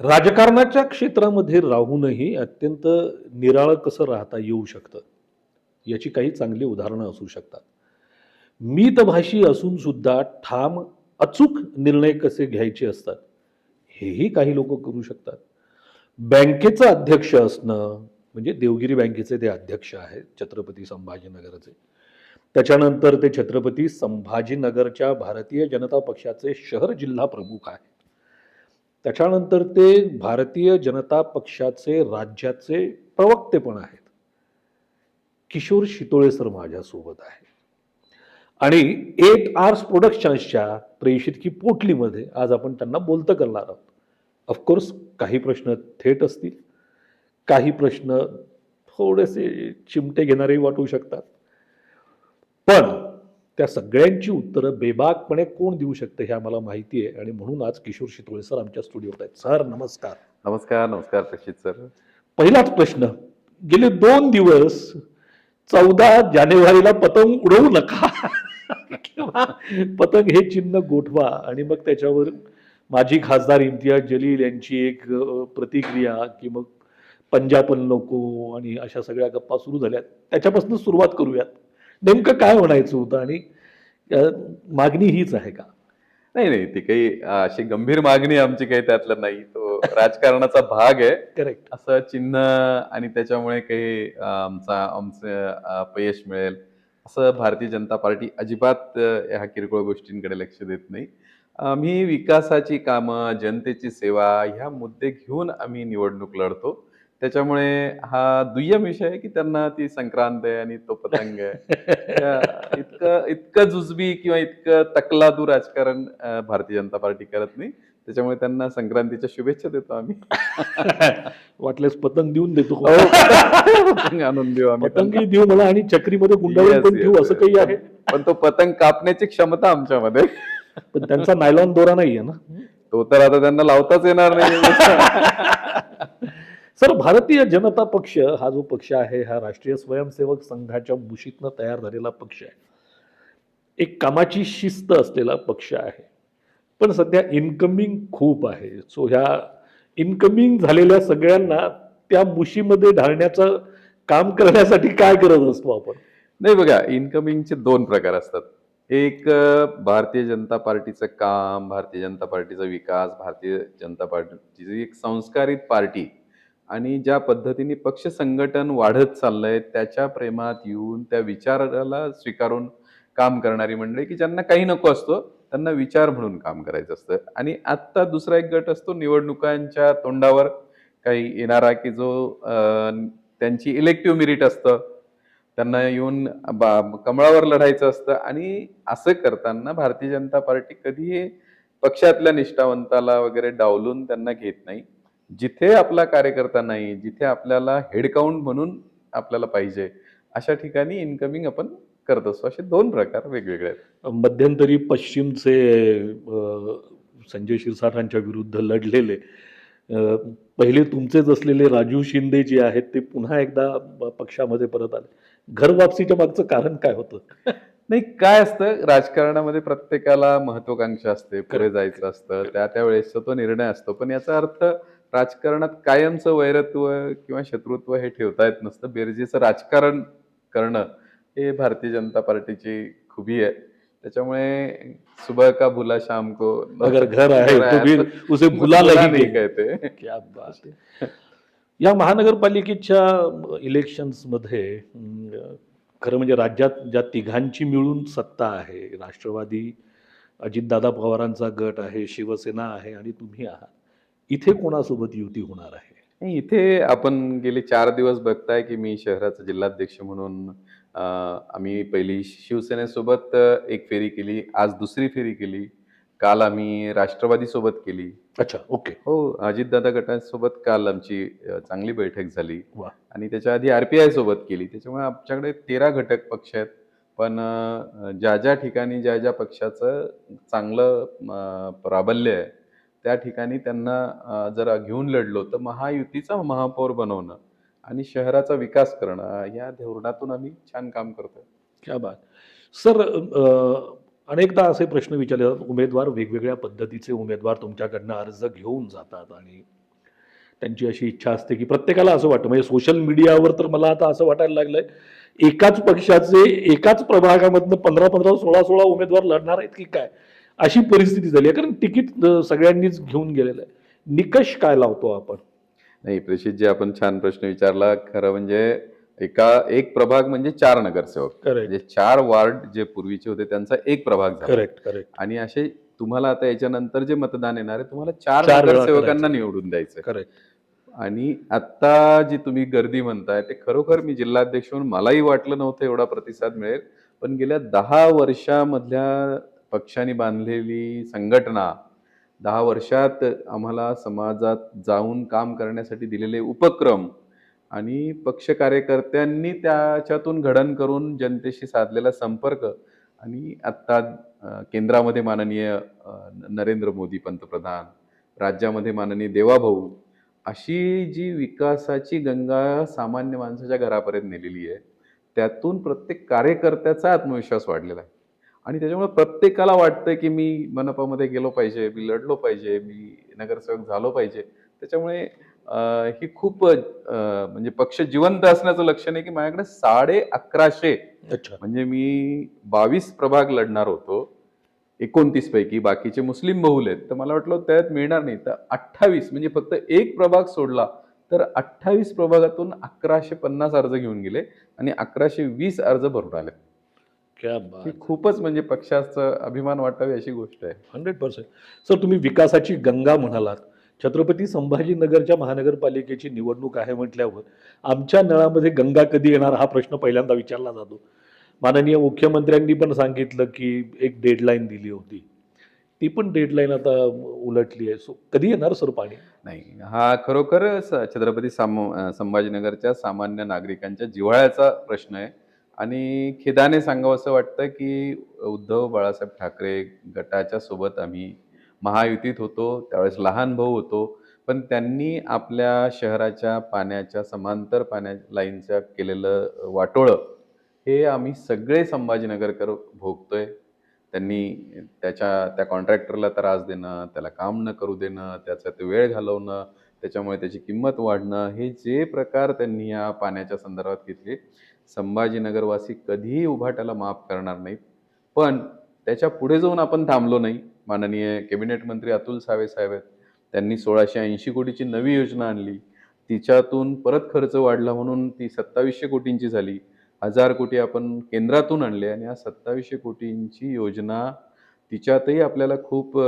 राजकारणाच्या क्षेत्रामध्ये राहूनही अत्यंत निराळं कसं राहता येऊ शकतं, याची काही चांगली उदाहरणं असू शकतात. मितभाषी असून सुद्धा ठाम, अचूक निर्णय कसे घ्यायचे असतात, हेही काही लोकं करू शकतात. बँकेचं अध्यक्ष असणं, म्हणजे देवगिरी बँकेचे ते अध्यक्ष आहेत, छत्रपती संभाजीनगरचे. त्याच्यानंतर ते छत्रपती संभाजीनगरच्या भारतीय जनता पक्षाचे शहर जिल्हा प्रमुख आहेत. त्याच्यानंतर ते भारतीय जनता पक्षाचे राज्याचे प्रवक्ते पण आहेत. किशोर शितोळे सर माझ्यासोबत आहेत. आणि 8 आर्स प्रोडक्शन्सच्या प्रेषित की पोटलीमध्ये आज आपण त्यांना बोलतं करणार आहोत. ऑफकोर्स काही प्रश्न थेट असतील, काही प्रश्न थोडेसे चिमटे घेणारेही वाटू शकतात. पण त्या सगळ्यांची उत्तरं बेबाकपणे कोण देऊ शकतं हे आम्हाला माहिती आहे आणि म्हणून आज किशोर शितोळे सर आमच्या स्टुडिओत आहेत. सर नमस्कार. नमस्कार, नमस्कार प्रक्षित सर. पहिलाच प्रश्न, गेले 2 दिवस 14 जानेवारीला पतंग उडवू नका किंवा पतंग हे चिन्ह गोठवा आणि मग त्याच्यावर माजी खासदार इम्तियाज जलील यांची एक प्रतिक्रिया की मग पंजाबन नको आणि अशा सगळ्या गप्पा सुरू झाल्यात. त्याच्यापासून सुरुवात करूयात. नेमकं काय म्हणायचं होतं आणि अ, मागणी हीच आहे का? नाही, नाही. ती काही अशी गंभीर मागणी आमची काही त्यातलं नाही. तो राजकारणाचा भाग आहे. करेक्ट. असं चिन्ह आणि त्याच्यामुळे काही आमचं अपयश मिळेल, असं भारतीय जनता पार्टी अजिबात ह्या किरकोळ गोष्टींकडे लक्ष देत नाही. आम्ही विकासाची कामं, जनतेची सेवा ह्या मुद्दे घेऊन आम्ही निवडणूक लढतो. त्याच्यामुळे हा दुय्यम विषय आहे, की त्यांना ती संक्रांत आहे आणि तो पतंग आहे. इतकं इतकं जुजबी किंवा इतकं तकलादू राजकारण भारतीय जनता पार्टी करत नाही. त्याच्यामुळे त्यांना संक्रांतीच्या शुभेच्छा देतो आम्ही. वाटल्यास पतंग देऊन देतो. हो, पतंग आणून देऊ आम्ही त्यांना. पतंगी देऊ मला आणि चक्रीमध्ये गुंडाळून येस, पण ठेवू येस, असं येस. काही आहे. पण तो पतंग कापण्याची क्षमता आमच्यामध्ये. पण त्यांचा नायलॉन दोरा नाहीये ना. तो तर आता त्यांना लावताच येणार नाही. सर, भारतीय जनता पक्ष हा जो पक्ष आहे, हा राष्ट्रीय स्वयंसेवक संघाच्या मुशीतनं तयार झालेला पक्ष आहे. एक कामाची शिस्त असलेला पक्ष आहे. पण सध्या इन्कमिंग खूप आहे. सो ह्या इन्कमिंग झालेल्या सगळ्यांना त्या मुशीमध्ये ढाळण्याचं काम करण्यासाठी काय करत असतो आपण? नाही बघा, इन्कमिंगचे 2 प्रकार असतात. एक भारतीय जनता पार्टीचं काम, भारतीय जनता पार्टीचा विकास, भारतीय जनता पार्टीची एक संस्कारित पार्टी आणि ज्या पद्धतीने पक्ष संघटन वाढत चाललंय, त्याच्या प्रेमात येऊन त्या विचाराला स्वीकारून काम करणारी मंडळी, की ज्यांना काही नको असतो, त्यांना विचार म्हणून काम करायचं असतं. आणि आत्ता दुसरा एक गट असतो निवडणुकांच्या तोंडावर काही येणारा, की जो त्यांची इलेक्टिव्ह मेरिट असतं. त्यांना येऊन कमळावर लढायचं असतं आणि असं करताना भारतीय जनता पार्टी कधीही पक्षातल्या निष्ठावंताला वगैरे डावलून त्यांना घेत नाही. जिथे आपला कार्यकर्ता नाही, जिथे आपल्याला हेड काउंट म्हणून आपल्याला पाहिजे, अशा ठिकाणी इन्कमिंग आपण करत असतो. असे 2 प्रकार वेगवेगळे आहेत. मध्यंतरी पश्चिमचे संजय शिरसाटांच्या विरुद्ध लढलेले अ, पहिले तुमचेच असलेले राजू शिंदे जे आहेत ते पुन्हा एकदा पक्षामध्ये परत आले. घर वापसीच्या मागचं कारण काय होतं? नाही, काय असतं राजकारणामध्ये प्रत्येकाला महत्वाकांक्षा असते, पुढे करेक्ट. जायचं असतं. त्या वेळेसचा तो निर्णय असतो. पण याचा अर्थ राजकारणात कायमचं वैरत्व किंवा शत्रुत्व हे ठेवता येत नसतं. बेरजेचं राजकारण करणं हे भारतीय जनता पार्टीची खुबी आहे. त्याच्यामुळे सुबह का भुला शाम को अगर घर आहे तो भी असं उसे भुला नहीं कहते. क्या बात है. या महानगरपालिकेच्या इलेक्शन्समध्ये खरं म्हणजे राज्यात ज्या तिघांची मिळून सत्ता आहे, राष्ट्रवादी, अजितदादा पवारांचा गट आहे, शिवसेना आहे आणि तुम्ही आहात. इथे कोणासोबत युती होणार आहे? नाही, इथे आपण गेले 4 दिवस बघताय, की मी शहराचा जिल्हाध्यक्ष म्हणून आम्ही पहिली शिवसेनेसोबत एक फेरी केली. आज दुसरी फेरी केली. काल आम्ही राष्ट्रवादीसोबत केली. अच्छा, ओके. हो, अजितदादा गटासोबत काल आमची चांगली बैठक झाली वा. आणि त्याच्या आधी आर-पी-आय सोबत केली. त्याच्यामुळे आमच्याकडे 13 घटक पक्ष आहेत. पण ज्या ठिकाणी ज्या पक्षाचं चांगलं प्राबल्य आहे, त्या ठिकाणी त्यांना जर घेऊन लढलो, तर महायुतीचा महापौर बनवणं आणि शहराचा विकास करणं, या धोरणातून आम्ही छान काम करतोय. क्या बात. सर, अनेकदा असे प्रश्न विचारले जातात. उमेदवार वेगवेगळ्या पद्धतीचे उमेदवार तुमच्याकडनं अर्ज घेऊन जातात आणि त्यांची अशी इच्छा असते की प्रत्येकाला असं वाटतं, म्हणजे सोशल मीडियावर तर मला आता असं वाटायला लागलंय, एकाच पक्षाचे एकाच प्रभागामधनं 15-15, 16-16 उमेदवार लढणार आहेत की काय? अशी परिस्थिती झाली आहे. कारण तिकीट सगळ्यांनीच घेऊन गेलेलं आहे. निकष काय लावतो आपण? नाही, प्रेषितजी, आपण छान प्रश्न विचारला. खरं म्हणजे एक प्रभाग म्हणजे 4 नगरसेवक. करेक्ट, म्हणजे 4 वार्ड जे पूर्वीचे होते त्यांचा एक प्रभाग झाला. Correct, correct. आणि असे तुम्हाला आता याच्यानंतर जे मतदान येणार आहे, तुम्हाला 4 4 वेळा नगरसेवकांना करायचं. निवडून द्यायचंय. करेक्ट. आणि आता जी तुम्ही गर्दी म्हणताय, ते खरोखर मी जिल्हाध्यक्ष म्हणून मलाही वाटलं नव्हतं एवढा प्रतिसाद मिळेल. पण गेल्या 10 वर्षामधल्या पक्षाने बांधलेली संघटना, 10 वर्षात आम्हाला समाजात जाऊन काम करण्यासाठी दिलेले उपक्रम आणि पक्ष कार्यकर्त्यांनी त्याच्यातून घडण करून जनतेशी साधलेला संपर्क आणि आता केंद्रामध्ये माननीय नरेंद्र मोदी पंतप्रधान, राज्यामध्ये माननीय देवाभाऊ, अशी जी विकासाची गंगा सामान्य माणसाच्या घरापर्यंत नेलेली आहे, त्यातून प्रत्येक कार्यकर्त्याचा आत्मविश्वास वाढलेला आहे. आणि त्याच्यामुळे प्रत्येकाला वाटतं की मी मनपामध्ये गेलो पाहिजे, मी लढलो पाहिजे, मी नगरसेवक झालो पाहिजे. त्याच्यामुळे ही खूप म्हणजे पक्ष जिवंत असण्याचं लक्षण आहे की माझ्याकडे 1150, अच्छा. म्हणजे मी 22 प्रभाग लढणार होतो 29 पैकी, बाकीचे मुस्लिम बहुल आहेत. तर मला वाटलं त्यात मिळणार नाही. तर 28, म्हणजे फक्त एक प्रभाग सोडला तर 28 प्रभागातून 1150 अर्ज घेऊन गेले आणि 1120 अर्ज भरून आले. क्या ही बात! खूपच म्हणजे पक्षाचा अभिमान वाटावी अशी गोष्ट आहे. 100%. सर, तुम्ही विकासाची गंगा म्हणालात. छत्रपती संभाजीनगरच्या महानगरपालिकेची निवडणूक आहे म्हटल्यावर आमच्या नळामध्ये गंगा कधी येणार हा प्रश्न पहिल्यांदा विचारला जातो. माननीय मुख्यमंत्र्यांनी पण सांगितलं की एक डेडलाईन दिली होती. ती पण डेडलाईन आता उलटली आहे. सो कधी येणार सर पाणी? नाही, हा खरोखर छत्रपती संभाजीनगरच्या सामान्य नागरिकांच्या जिव्हाळ्याचा प्रश्न आहे. आणि खेदाने सांगावसं वाटतं की उद्धव बाळासाहेब ठाकरे गटाच्या सोबत आम्ही महायुतीत होतो, त्यावेळेस लहान भाऊ होतो. पण त्यांनी आपल्या शहराच्या पाण्याच्या समांतर पाण्या लाईनचं केलेलं वाटोळं, हे आम्ही सगळे संभाजीनगरकर भोगतोय. त्यांनी त्या कॉन्ट्रॅक्टरला त्रास देणं, त्याला काम न करू देणं, त्याच्यात वेळ घालवणं, त्याच्यामुळे त्याची किंमत वाढणं, हे जे प्रकार त्यांनी या पाण्याच्या संदर्भात घेतले, संभाजीनगरवासी कधीही उभाट्याला माफ करणार नाहीत. पण त्याच्या पुढे जाऊन आपण थांबलो नाही. माननीय कॅबिनेट मंत्री अतुल सावे साहेब आहेत. त्यांनी 1680 कोटीची नवी योजना आणली. तिच्यातून परत खर्च वाढला म्हणून ती 2700 कोटींची झाली. 1000 कोटी आपण केंद्रातून आणले आणि या 2700 कोटींची योजना, तिच्यातही आपल्याला खूप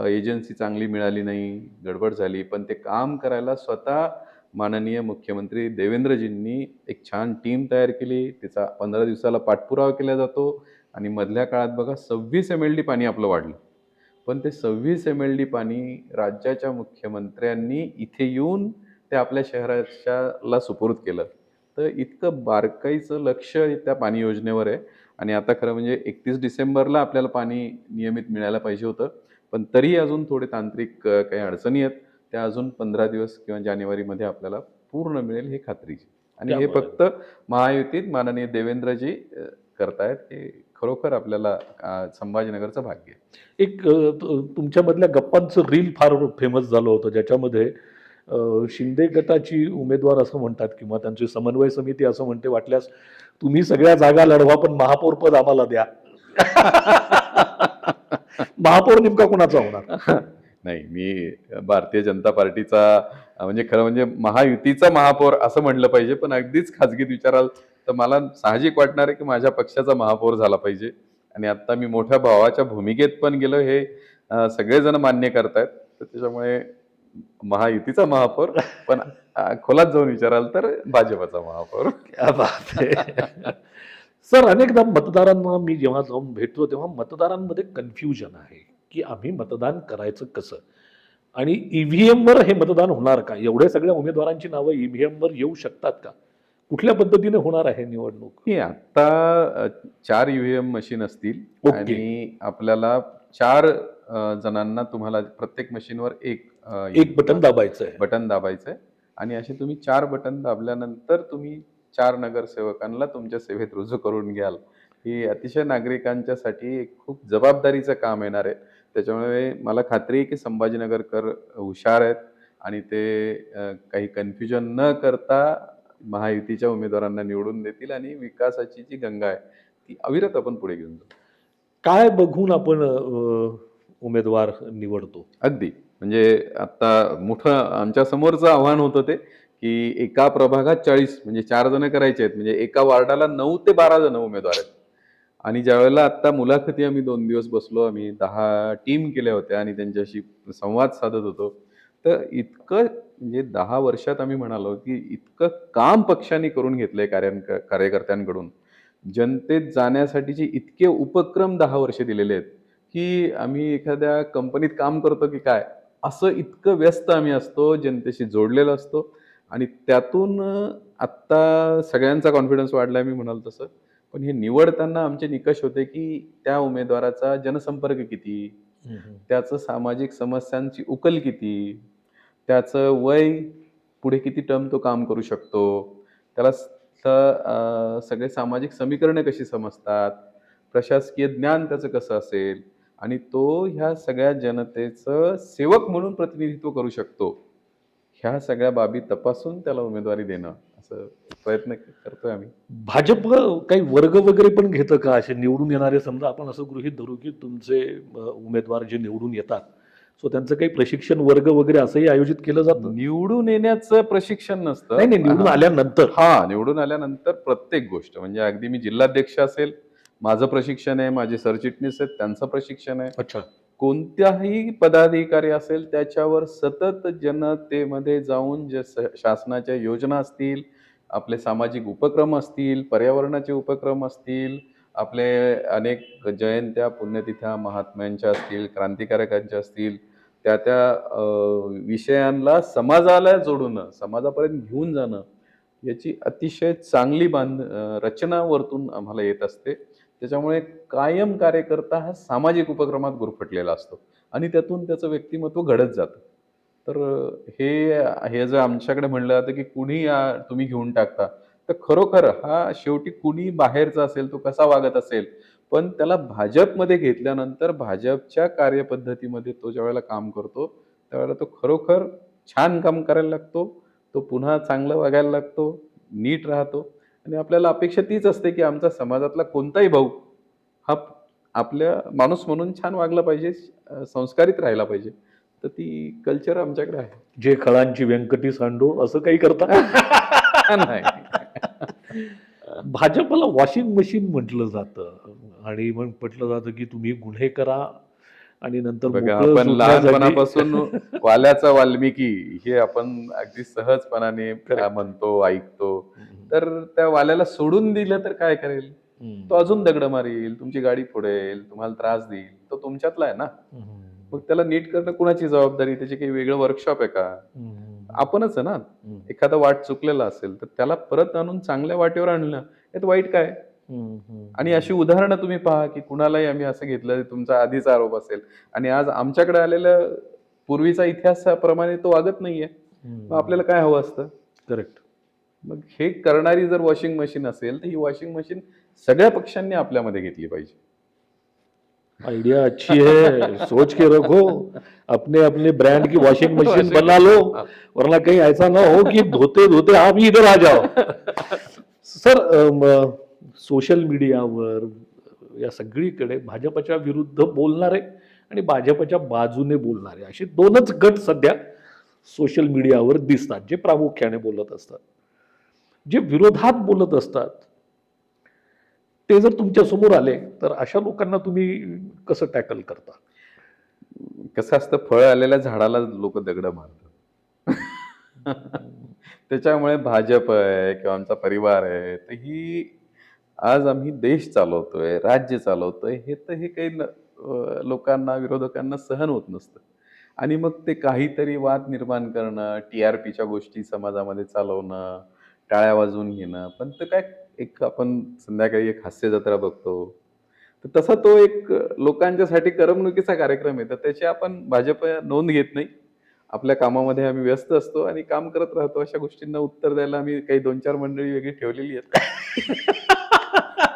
एजन्सी चांगली मिळाली नाही, गडबड झाली. पण ते काम करायला स्वतः माननीय मुख्यमंत्री देवेंद्रजींनी एक छान टीम तयार केली. तिचा 15 दिवसाला पाठपुरावा केला जातो आणि मधल्या काळात बघा 26 MLD पाणी आपलं वाढलं. पण ते 26 MLD पाणी राज्याच्या मुख्यमंत्र्यांनी इथे येऊन ते आपल्या शहराच्याला सुपूर्द केलं. तर इतकं बारकाईचं लक्ष त्या पाणी योजनेवर आहे. आणि आता खरं म्हणजे 31 डिसेंबरला आपल्याला पाणी नियमित मिळायला पाहिजे होतं. पण तरीही अजून थोडे तांत्रिक काही अडचणी आहेत. त्या अजून 15 दिवस किंवा जानेवारीमध्ये आपल्याला पूर्ण मिळेल ही खात्रीची. आणि हे त्यामुळे फक्त महायुतीत माननीय देवेंद्रजी करतायत. हे खरोखर आपल्याला संभाजीनगरचं भाग्य आहे. एक तुमच्यामधल्या गप्पांचं रील फार फेमस झालं होतं, ज्याच्यामध्ये शिंदे गटाची उमेदवार असं म्हणतात किंवा त्यांची समन्वय समिती असं म्हणते, वाटल्यास तुम्ही सगळ्या जागा लढवा पण महापौर पद आम्हाला द्या. महापौर नेमका कोणाचा होणार? नाही, मी भारतीय जनता पार्टीचा म्हणजे खरं म्हणजे महायुतीचा महापौर असं म्हणलं पाहिजे. पण अगदीच खाजगीत विचाराल तर मला साहजिक वाटणार आहे की माझ्या पक्षाचा महापौर झाला पाहिजे. आणि आता मी मोठ्या भावाच्या भूमिकेत पण गेलो, हे सगळेजण मान्य करतायत. तर त्याच्यामुळे महायुतीचा महापौर, पण खोलात जाऊन विचाराल तर भाजपचा महापौर. क्या बात है. सर, अनेकदा मतदारांना मी जेव्हा जाऊन भेटतो तेव्हा मतदारांमध्ये कन्फ्युजन आहे की आम्ही मतदान करायचं कसं, आणि ईव्हीएम वर हे मतदान होणार का? एवढ्या सगळ्या उमेदवारांची नावं ईव्हीएम वर येऊ शकतात का? कुठल्या पद्धतीने होणार आहे निवडणूक? की आता 4 ईव्हीएम मशीन असतील. ओके. आणि आपल्याला 4 जणांना तुम्हाला प्रत्येक मशीनवर एक बटन दाबायचं आहे. बटन दाबायचंय. आणि असे तुम्ही 4 बटन दाबल्यानंतर तुम्ही 4 नगरसेवकांना तुमच्या सेवेत रुजू करून घ्याल. ही अतिशय नागरिकांच्यासाठी एक खूप जबाबदारीचं काम येणार आहे. त्याच्यामुळे मला खात्री आहे की संभाजीनगरकर हुशार आहेत आणि ते काही कन्फ्युजन न करता महायुतीच्या उमेदवारांना निवडून देतील आणि विकासाची जी गंगा आहे ती अविरत आपण पुढे घेऊन जाऊ. काय बघून आपण उमेदवार निवडतो? अगदी. म्हणजे आता मोठं आमच्या समोरचं आव्हान होतं ते, की एका प्रभागात 40 म्हणजे 4 जण करायचे आहेत. म्हणजे एका वार्डाला 9 ते 12 जण उमेदवार आहेत. आणि ज्यावेळेला आत्ता मुलाखती आम्ही 2 दिवस बसलो, आम्ही 10 टीम केल्या होत्या आणि त्यांच्याशी संवाद साधत होतो. तर इतकं म्हणजे 10 वर्षात आम्ही म्हणालो, की इतकं काम पक्षाने करून घेतलंय कार्यकर्त्यांकडून. जनतेत जाण्यासाठीचे इतके उपक्रम 10 वर्ष दिलेले आहेत, की आम्ही एखाद्या कंपनीत काम करतो की काय, असं इतकं व्यस्त आम्ही असतो, जनतेशी जोडलेलो असतो आणि त्यातून आत्ता सगळ्यांचा कॉन्फिडन्स वाढलाय मी म्हणालो तसं. पण हे निवडताना आमचे निकष होते, की त्या उमेदवाराचा जनसंपर्क किती, त्याचं सामाजिक समस्यांची उकल किती, त्याचं वय, पुढे किती टर्म तो काम करू शकतो, त्याला सगळे सामाजिक समीकरणं कशी समजतात, प्रशासकीय ज्ञान त्याचं कसं असेल आणि तो ह्या सगळ्या जनतेचं सेवक म्हणून प्रतिनिधित्व करू शकतो. ह्या सगळ्या बाबी तपासून त्याला उमेदवारी देणं, असं प्रयत्न करतोय आम्ही. भाजप काही वर्ग वगैरे पण घेतं का? असे निवडून येणारे, समजा आपण असं गृहीत धरू की तुमचे उमेदवार जे निवडून येतात, सो त्यांचं काही प्रशिक्षण वर्ग वगैरे असंही आयोजित केलं जातं? निवडून येण्याचं प्रशिक्षण नसतं. नाही, नाही, निवडून आल्यानंतर. निवडून आल्यानंतर प्रत्येक गोष्ट म्हणजे अगदी मी जिल्हाध्यक्ष असेल, माझं प्रशिक्षण आहे, माझे सरचिटणीस आहेत, त्यांचं प्रशिक्षण आहे. अच्छा. कोणत्याही पदाधिकारी असेल त्याच्यावर सतत जनतेमध्ये जाऊन जे शासनाच्या योजना असतील, आपले सामाजिक उपक्रम असतील, पर्यावरणाचे उपक्रम असतील, आपले अनेक जयंत्या, पुण्यतिथ्या महात्म्यांच्या असतील, क्रांतिकारकांच्या असतील, त्या विषयांना समाजाला जोडणं, समाजापर्यंत घेऊन जाणं, याची अतिशय चांगली रचना वरतून आम्हाला येत असते. त्याच्यामुळे कायम कार्यकर्ता हा सामाजिक उपक्रमात गुरफटलेला असतो आणि त्यातून त्याचं व्यक्तिमत्व घडत जातं. तर हे जर आमच्याकडे म्हणलं जातं, की कुणी तुम्ही घेऊन टाकता, तर खरोखर हा शेवटी कुणी बाहेरचा असेल, तो कसा वागत असेल, पण त्याला भाजपमध्ये घेतल्यानंतर भाजपच्या कार्यपद्धतीमध्ये तो ज्यावेळेला काम करतो, त्यावेळेला तो खरोखर छान काम करायला लागतो. तो पुन्हा चांगलं वागायला लागतो, नीट राहतो आणि आपल्याला अपेक्षा तीच असते, की आमचा समाजातला कोणताही भाऊ हा आपल्या माणूस म्हणून छान वागला पाहिजे, संस्कारित राहिला पाहिजे. तर ती कल्चर आमच्याकडे आहे. जे खळांची व्यंकटी सांडो असं काही करता? नाही. भाजपला वॉशिंग मशीन म्हटलं जातं आणि मग म्हटलं जातं की तुम्ही गुन्हे करा आणि नंतर बघा, मोकळं आपण सुटण्यासाठी- लहानपणापासून वाल्याचा वाल्मिकी हे आपण अगदी सहजपणाने म्हणतो, ऐकतो. तर त्या वाल्याला सोडून दिलं तर काय करेल? तो अजून दगड मारील, तुमची गाडी फोडेल, तुम्हाला त्रास देईल. तो तुमच्यातला आहे ना. मग त्याला नीट करणं कुणाची जबाबदारी? त्याचे काही वेगळं वर्कशॉप आहे का? आपणच आहे ना. एखादा वाट चुकलेला असेल तर त्याला परत आणून चांगल्या वाटेवर आणलं, यात वाईट काय? आणि अशी उदाहरणं तुम्ही पहा, की कुणालाही आम्ही असं घेतलं, तुमचा आधीचा आरोप असेल आणि आज आमच्याकडे आलेलं पूर्वीचा इतिहासाप्रमाणे तो वागत नाहीये. मग आपल्याला काय हवं असतं? करेक्ट. मग हे करणारी जर वॉशिंग मशीन असेल, तर ही वॉशिंग मशीन सगळ्या पक्षांनी आपल्यामध्ये घेतली पाहिजे. आइडिया अच्छी है, सोच के रखो, अपने अपने ब्रांड की वॉशिंग मशीन बना लो, वरना कहीं ऐसा ना हो कि धोते धोते आप ही इधर आ जाओ. सर, सोशल मीडियावर या सगळीकडे भाजपच्या विरुद्ध बोलणारे आणि भाजपच्या बाजूने बोलणारे असे दोनच गट सध्या सोशल मीडियावर दिसतात, जे प्रामुख्याने बोलत असतात. जे विरोधात बोलत असतात ते जर तुमच्या समोर आले तर अशा लोकांना तुम्ही कसं टॅकल करता? कसं असतं, फळ आलेल्या झाडाला लोक दगड मारतात. त्याच्यामुळे भाजप आहे किंवा आमचा परिवार आहे, तर ही आज आम्ही देश चालवतोय, राज्य चालवतोय, हे तर हे काही लोकांना, विरोधकांना सहन होत नसतं. आणि मग ते काहीतरी वाद निर्माण करणं, TRPच्या गोष्टी समाजामध्ये चालवणं, टाळ्या वाजवून घेणं. पण ते काय, एक आपण संध्याकाळी एक हास्य जत्रा बघतो, तर तसा तो एक लोकांच्यासाठी करमणुकीचा कार्यक्रम आहे. तर त्याची आपण भाजप नोंद घेत नाही. आपल्या कामामध्ये आम्ही व्यस्त असतो आणि काम करत राहतो. अशा गोष्टींना उत्तर द्यायला आम्ही काही 2-4 मंडळी वेगळी ठेवलेली आहेत.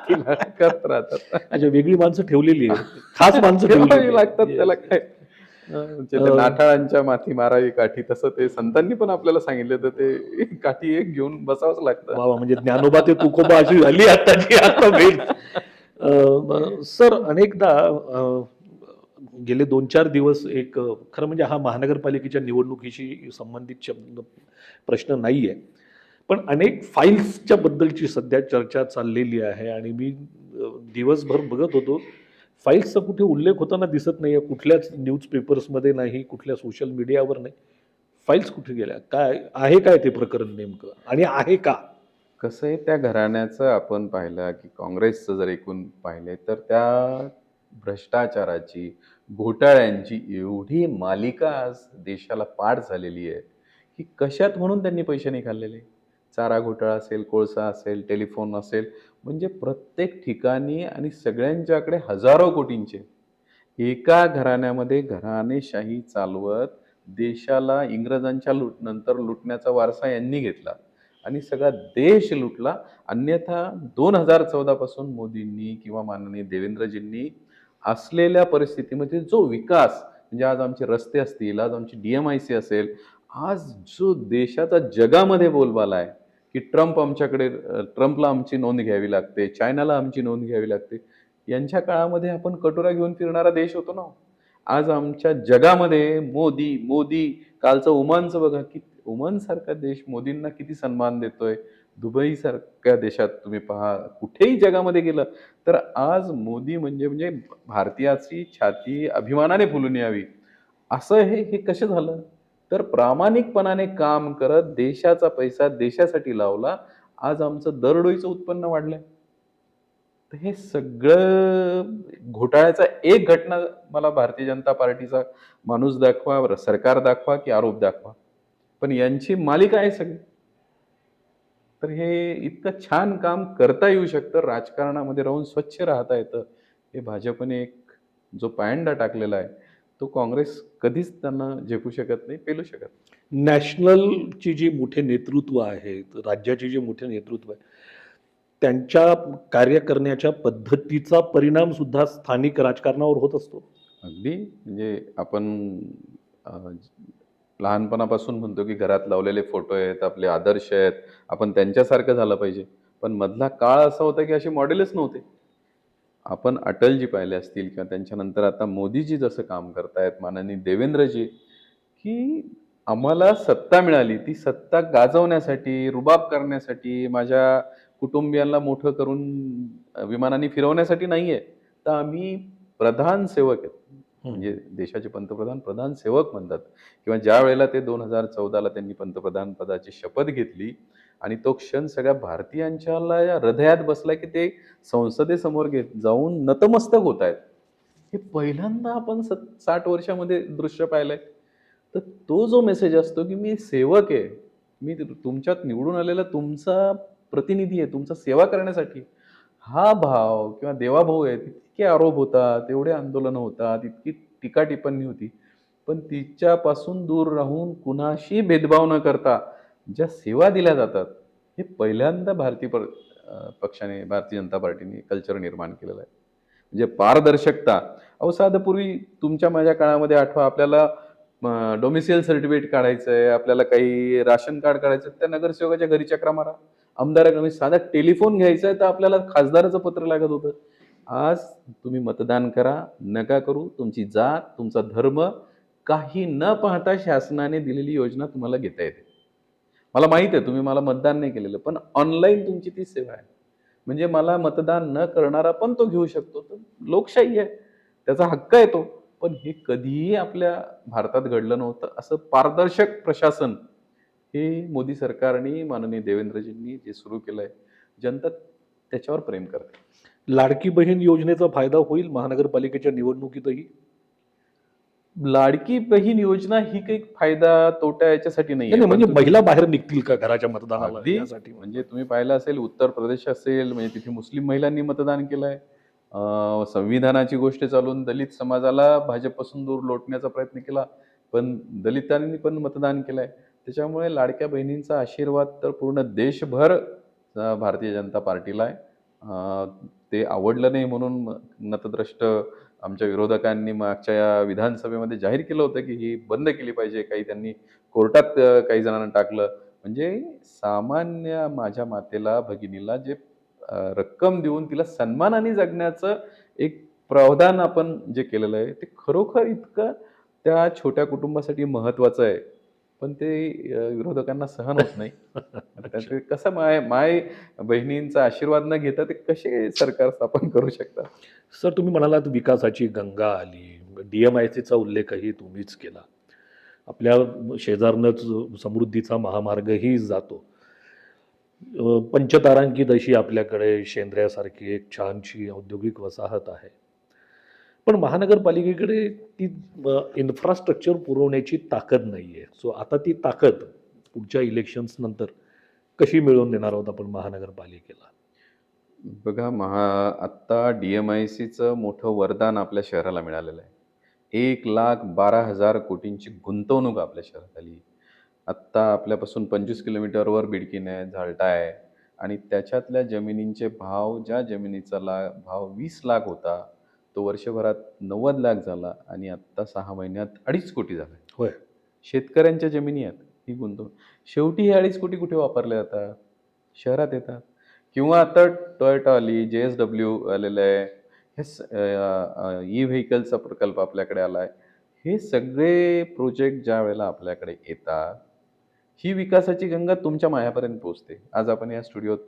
तिला करत राहतात. अच्छा, वेगळी माणसं ठेवलेली आहेत, खास माणसं ठेवलेली ठेवावी लागतात, त्याला काय. म्हणजे ते नाठाळांच्या माथी मारावी काठी, तसं ते संतांनी पण आपल्याला सांगितलं, तर ते काठी एक घेऊन बसावंच लागतं. वा वा, म्हणजे ज्ञानोबा ते तुकोबा अशी झाली आताची आता भेट. सर, अनेकदा गेले 2-4 दिवस खरं म्हणजे हा महानगरपालिकेच्या निवडणुकीशी संबंधित प्रश्न नाहीये. पण अनेक फाईल्सच्या बद्दलची सध्या चर्चा चाललेली आहे आणि मी दिवसभर बघत होतो. फाईल्सचा कुठे उल्लेख होताना दिसत नाहीये. कुठल्याच न्यूज पेपर्समध्ये नाही, कुठल्या सोशल मीडियावर नाही. फाईल्स कुठे गेल्या? काय आहे, काय ते प्रकरण नेमकं आणि आहे का? कसं आहे, त्या घराण्याचं आपण पाहिलं की काँग्रेसचं जर एकूण पाहिले तर त्या भ्रष्टाचाराची, घोटाळ्यांची एवढी मालिका आज देशाला पाठ झालेली आहे, की कशात म्हणून त्यांनी पैसे नाही खाल्लेले. चारा घोटाळा असेल, कोळसा असेल, टेलिफोन असेल, म्हणजे प्रत्येक ठिकाणी आणि सगळ्यांच्याकडे हजारो कोटींचे. एका घराण्यामध्ये घराणेशाही चालवत देशाला इंग्रजांच्या नंतर लुटण्याचा वारसा यांनी घेतला आणि सगळा देश लुटला. अन्यथा 2014 पासून मोदींनी किंवा माननीय देवेंद्रजींनी असलेल्या परिस्थितीमध्ये जो विकास, म्हणजे आज आमचे रस्ते असतील, आज आमची DMIC असेल, आज जो देशाचा जगामध्ये बोलबाला आहे, की ट्रम्पला आमची नोंद घ्यावी लागते, चायनाला आमची नोंद घ्यावी लागते. यांच्या काळामध्ये आपण कटोरा घेऊन फिरणारा देश होतो ना. आज आमच्या जगामध्ये मोदी, मोदी, कालचं ओमानचं बघा, की ओमानसारखा देश मोदींना किती सन्मान देतोय. दुबईसारख्या देशात तुम्ही पहा, कुठेही जगामध्ये गेलं तर आज मोदी म्हणजे भारतीयाची छाती अभिमानाने फुलून यावी. असं हे कसं झालं? तर प्रामाणिकपणाने काम करत देशाचा पैसा देशासाठी लावला. आज आमचं दरडोईचं उत्पन्न वाढलंय. तर हे सगळं घोटाळ्याचा एक घटना मला भारतीय जनता पार्टीचा माणूस दाखवा, सरकार दाखवा की आरोप दाखवा. पण यांची मालिका आहे सगळी. तर हे इतकं छान काम करता येऊ शकतं, राजकारणामध्ये राहून स्वच्छ राहता येतं. हे भाजपने एक जो पायंडा टाकलेला आहे, तो काँग्रेस कधीच त्यांना झेपू शकत नाही, पेलू शकत नाही. नॅशनलची जी मोठे नेतृत्व आहे, राज्याचे जे मोठे नेतृत्व आहे, त्यांच्या कार्य करण्याच्या पद्धतीचा परिणाम सुद्धा स्थानिक राजकारणावर होत असतो. अगदी म्हणजे आपण अ, लहानपणापासून म्हणतो की घरात लावलेले फोटो आहेत, आपले आदर्श आहेत, आपण त्यांच्यासारखं झालं पाहिजे. पण मधला काळ असा होता की असे मॉडेलच नव्हते. आपण अटलजी पाहिले असतील किंवा त्यांच्यानंतर आता मोदीजी जसं काम करतायत, माननीय देवेंद्रजी, की आम्हाला सत्ता मिळाली, ती सत्ता गाजवण्यासाठी, रुबाब करण्यासाठी, माझ्या कुटुंबियांना मोठं करून विमानाने फिरवण्यासाठी नाहीये. तर आम्ही प्रधान सेवक आहेत. म्हणजे देशाचे पंतप्रधान प्रधान सेवक म्हणतात किंवा ज्या वेळेला ते 2014ला त्यांनी पंतप्रधान पदाची शपथ घेतली आणि तो क्षण सगळ्या भारतीयांच्या हृदयात बसला, की ते संसदेसमोर जाऊन नतमस्तक होत आहेत. हे पहिल्यांदा आपण 60 वर्षामध्ये दृश्य पाहिलंय. तर तो जो मेसेज असतो, की मी सेवक आहे, मी तुमच्यात निवडून आलेला तुमचा प्रतिनिधी आहे, तुमचा सेवा करण्यासाठी. हा भाव किंवा देवाभाऊ आहे, इतके आरोप होतात, एवढे आंदोलनं होतात, इतकी टीका-टिप्पणी होती. पण तिच्यापासून दूर राहून कुणाशी भेदभाव न करता ज्या सेवा दिल्या जातात, हे पहिल्यांदा पक्षाने, भारतीय जनता पार्टीने कल्चर निर्माण केलेलं आहे. म्हणजे पारदर्शकता. अहो, साधं पूर्वी तुमच्या माझ्या काळामध्ये आठवा, आपल्याला डोमिसाईल सर्टिफिकेट काढायचं आहे, आपल्याला काही राशन कार्ड काढायचं आहे, त्या नगरसेवकाच्या घरी चकरा मारा. आमदाराकडे साधा टेलिफोन घ्यायचा आहे, तर आपल्याला खासदाराचं पत्र लागत होतं. आज तुम्ही मतदान करा, नका करू, तुमची जात, तुमचा धर्म काही न पाहता शासनाने दिलेली योजना तुम्हाला घेता येते. मला माहिती आहे तुम्ही मला मतदान नाही केलेलं, पण ऑनलाईन तुमची ती सेवा आहे. म्हणजे मला मतदान न करणारा पण तो घेऊ शकतो. तर लोकशाही आहे. त्याचा हक्क आहे तो. पण हे कधीही आपल्या भारतात घडलं नव्हतं. असं पारदर्शक प्रशासन हे मोदी सरकारने, माननीय देवेंद्रजींनी जे सुरू केलंय, जनता त्याच्यावर प्रेम करते. लाडकी बहीण योजनेचा फायदा होईल महानगरपालिकेच्या निवडणुकीतही? लाडकी बहीण योजना ही काही फायदा तोटा याच्यासाठी नाही, नाहीये. नाही, पण म्हणजे तुम्ही महिला बाहेर निघतील का घराच्या मतदानाला अगदी यासाठी? म्हणजे तुम्ही पाहिलं असेल, उत्तर प्रदेश असेल, म्हणजे तिथे मुस्लिम महिलांनी मतदान केलंय. संविधानाची गोष्ट चालून दलित समाजाला भाजपपासून दूर लोटण्याचा प्रयत्न केला, पण दलितांनी पण मतदान केलंय. त्याच्यामुळे लाडक्या बहिणींचा आशीर्वाद तर पूर्ण देशभर भारतीय जनता पार्टीला आहे. ते आवडलं नाही म्हणून नतद्रष्ट आमच्या विरोधकांनी मागच्या या विधानसभेमध्ये जाहीर केलं होतं की ही बंद केली पाहिजे. काही त्यांनी कोर्टात काही जणांना टाकलं. म्हणजे सामान्य माझ्या मातेला, भगिनीला जे रक्कम देऊन तिला सन्मानाने जगण्याचं एक प्रावधान आपण जे केलेलं आहे, ते खरोखर इतकं त्या छोट्या कुटुंबासाठी महत्त्वाचं आहे. पण ते विरोधकांना सहन होत नाही. आता ते कसं माय बहिणींचा आशीर्वाद न घेता ते कसे सरकार स्थापन करू शकतात? सर, तुम्ही म्हणालात विकासाची गंगा आली, DMICचा उल्लेखही तुम्हीच केला. आपल्या शेजारनंच समृद्धीचा महामार्गही जातो. पंचतारांकित अशी आपल्याकडे शेंद्र्यासारखी एक छानशी औद्योगिक वसाहत आहे. पण महानगरपालिकेकडे ती इन्फ्रास्ट्रक्चर पुरवण्याची ताकद नाहीये. सो आता ती ताकद पुढच्या इलेक्शन्स नंतर कशी मिळवून देणार आहोत आपण महानगरपालिकेला? बघा आत्ता DMICचं मोठं वरदान आपल्या शहराला मिळालेलं आहे. 1,12,000 कोटींची गुंतवणूक आपल्या शहरात आली. आत्ता आपल्यापासून 25 किलोमीटरवर बिडकीन आहे, झाल्टा आहे आणि त्याच्यातल्या जमिनींचे भाव, ज्या जमिनीचा भाव 20 लाख होता, तो वर्षभरात 90 लाख झाला आणि आत्ता 6 महिन्यात 2.5 कोटी झाला. होय. शेतकऱ्यांच्या जमिनी आहेत, ही गुंतवणूक. शेवटी हे 2.5 कोटी कुठे वापरले जातात? शहरात येतात. किंवा आता टोयोटा आली, JSW आलेलं आहे. ई-व्हेइकलचा प्रकल्प आपल्याकडे आला आहे. हे सगळे प्रोजेक्ट ज्यावेळेला आपल्याकडे येतात, ही विकासाची गंगा तुमच्या माह्यापर्यंत पोहोचते. आज आपण या स्टुडिओत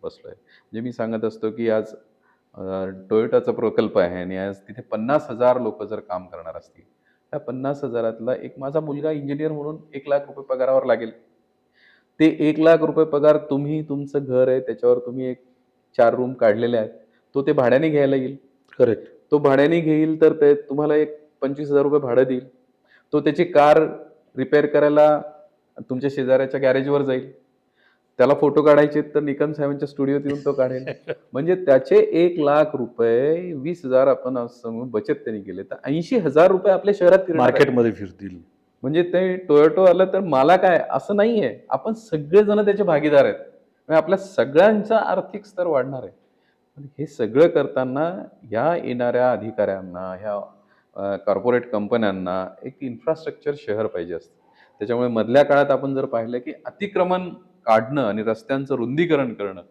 बसलोय. म्हणजे मी सांगत असतो, की आज टोयोटाचा प्रकल्प आहे आणि आज तिथे 50,000 लोकं जर काम करणार असतील, त्या 50,000तला एक माझा मुलगा इंजिनिअर म्हणून ₹1,00,000 पगारावर लागेल. ते ₹1,00,000 पगार तुम्ही तुमचं घर आहे त्याच्यावर तुम्ही एक 4 रूम काढलेले आहेत. तो ते भाड्याने घ्यायला येईल. करेक्ट. तो भाड्याने घेईल तर ते तुम्हाला एक ₹25,000 भाडं देईल. तो त्याची कार रिपेअर करायला तुमच्या शेजाऱ्याच्या गॅरेजवर जाईल. त्याला फोटो काढायचे तर निकम साहेबांच्या स्टुडिओत येऊन तो काढेल. म्हणजे त्याचे ₹1,00,000 20,000 आपण असं समजून बचत त्यांनी केले. तर ₹80,000 आपल्या शहरात फिरणार आहेत. मार्केटमध्ये फिरतील. म्हणजे ते टोयोटो आलं तर मला काय असं नाहीये. आपण सगळेजण त्याचे भागीदार आहेत. म्हणजे आपल्या सगळ्यांचा आर्थिक स्तर वाढणार आहे. पण हे सगळं करताना या येणाऱ्या अधिकाऱ्यांना, ह्या कॉर्पोरेट कंपन्यांना एक इन्फ्रास्ट्रक्चर शहर पाहिजे असतं. त्याच्यामुळे मधल्या काळात आपण जर पाहिलं, की अतिक्रमण काढणं आणि रस्त्यांचं रुंदीकरण करणं,